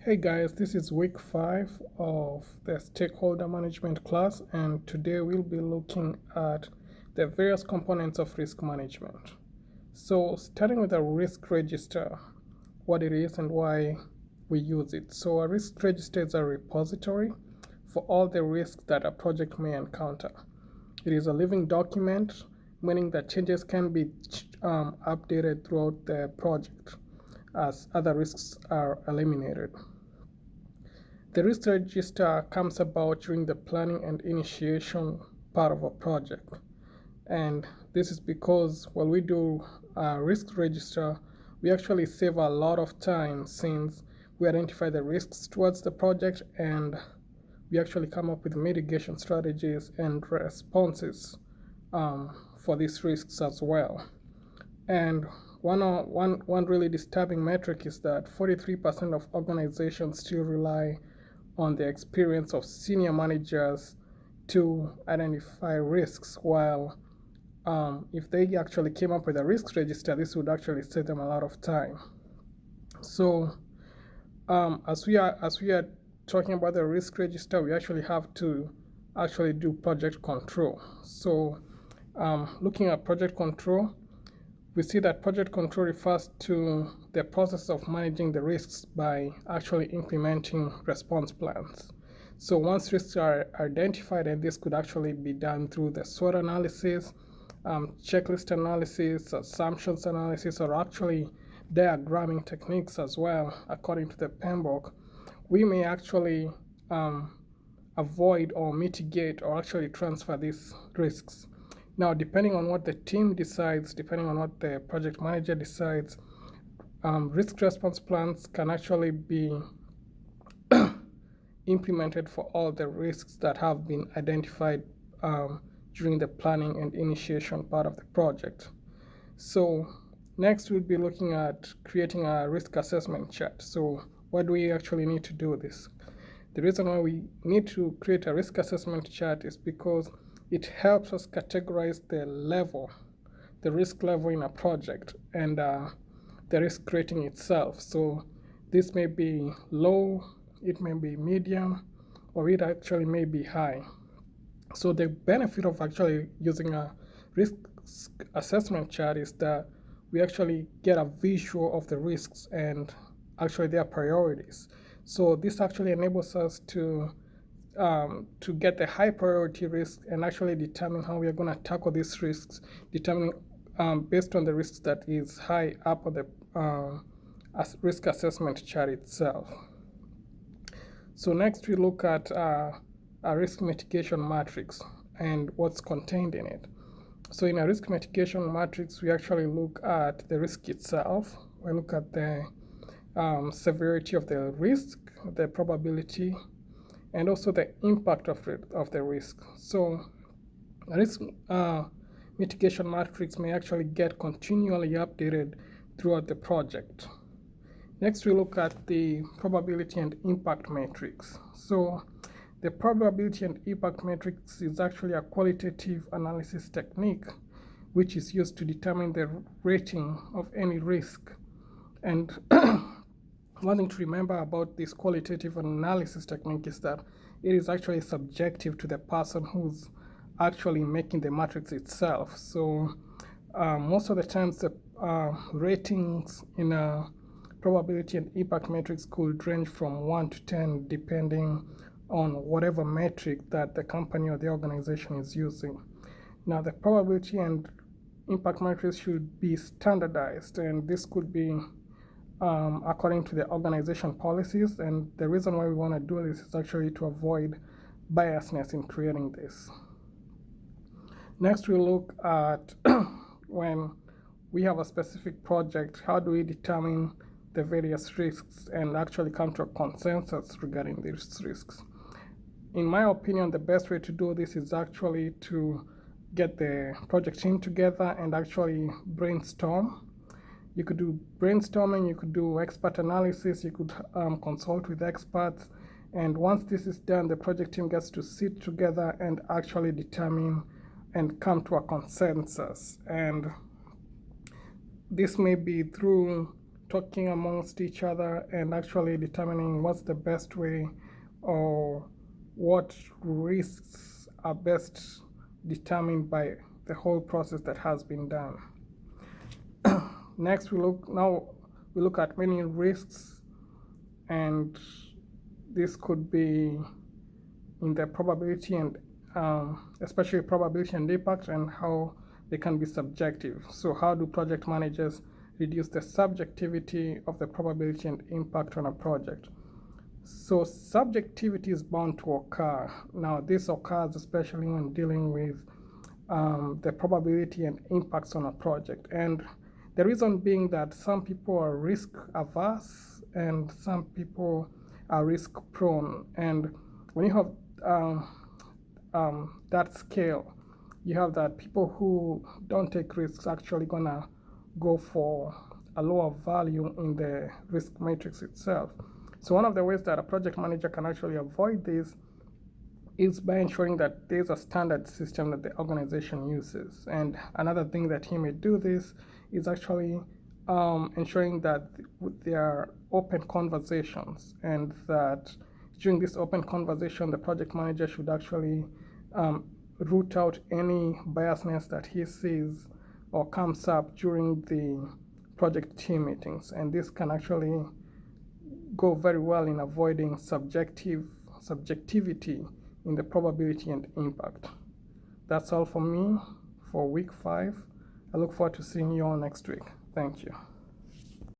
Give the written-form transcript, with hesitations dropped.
Hey guys, this is week 5 of the stakeholder management class, and today we'll be looking at the various components of risk management. So starting with a risk register, what it is and why we use it. So a risk register is a repository for all the risks that a project may encounter. It is a living document, meaning that changes can be updated throughout the project as other risks are eliminated. The risk register comes about during the planning and initiation part of a project. And this is because when we do a risk register, we actually save a lot of time since we identify the risks towards the project and we actually come up with mitigation strategies and responses for these risks as well. And one really disturbing metric is that 43% of organizations still rely on the experience of senior managers to identify risks, while if they actually came up with a risk register, this would actually save them a lot of time. So as we are talking about the risk register, we actually have to actually do project control. So looking at project control, we see that project control refers to the process of managing the risks by actually implementing response plans. So once risks are identified, and this could actually be done through the SWOT analysis, checklist analysis, assumptions analysis, or actually diagramming techniques as well, according to the PMBOK, we may actually avoid or mitigate or actually transfer these risks. Now, depending on what the team decides, depending on what the project manager decides, risk response plans can actually be implemented for all the risks that have been identified during the planning and initiation part of the project. So next we'll be looking at creating a risk assessment chart. So why do we actually need to do this? The reason why we need to create a risk assessment chart is because it helps us categorize the risk level in a project and the risk rating itself. So this may be low, it may be medium, or it actually may be high. So the benefit of actually using a risk assessment chart is that we actually get a visual of the risks and actually their priorities. So this actually enables us to get the high priority risk and actually determine how we are going to tackle these risks, determining based on the risks that is high up on the risk assessment chart itself. So next we look at a risk mitigation matrix and what's contained in it. So in a risk mitigation matrix, we actually look at the risk itself. We look at the severity of the risk, the probability, and also the impact of the risk. So a risk mitigation matrix may actually get continually updated throughout the project. Next, we look at the probability and impact matrix. So the probability and impact matrix is actually a qualitative analysis technique which is used to determine the rating of any risk. And one thing to remember about this qualitative analysis technique is that it is actually subjective to the person who's actually making the matrix itself. So most of the times the ratings in a probability and impact matrix could range from 1 to 10 depending on whatever metric that the company or the organization is using. Now the probability and impact matrix should be standardized, and this could be according to the organization policies, and the reason why we want to do this is actually to avoid biasness in creating this. Next, we look at when we have a specific project, how do we determine the various risks and actually come to a consensus regarding these risks. In my opinion, the best way to do this is actually to get the project team together and actually brainstorm. You could do brainstorming, you could do expert analysis, you could consult with experts. And once this is done, the project team gets to sit together and actually determine and come to a consensus. And this may be through talking amongst each other and actually determining what's the best way or what risks are best determined by the whole process that has been done. Next, we look at many risks, and this could be in the probability and especially probability and impact, and how they can be subjective. So how do project managers reduce the subjectivity of the probability and impact on a project? So subjectivity is bound to occur. Now this occurs especially when dealing with the probability and impacts on a project. And the reason being that some people are risk averse and some people are risk prone. And when you have that scale, you have that people who don't take risks actually gonna go for a lower value in the risk matrix itself. So one of the ways that a project manager can actually avoid this is by ensuring that there's a standard system that the organization uses. And another thing that he may do this is actually ensuring that there are open conversations, and that during this open conversation, the project manager should actually root out any biasness that he sees or comes up during the project team meetings. And this can actually go very well in avoiding subjectivity in the probability and impact. That's all for me for week 5. I look forward to seeing you all next week. Thank you.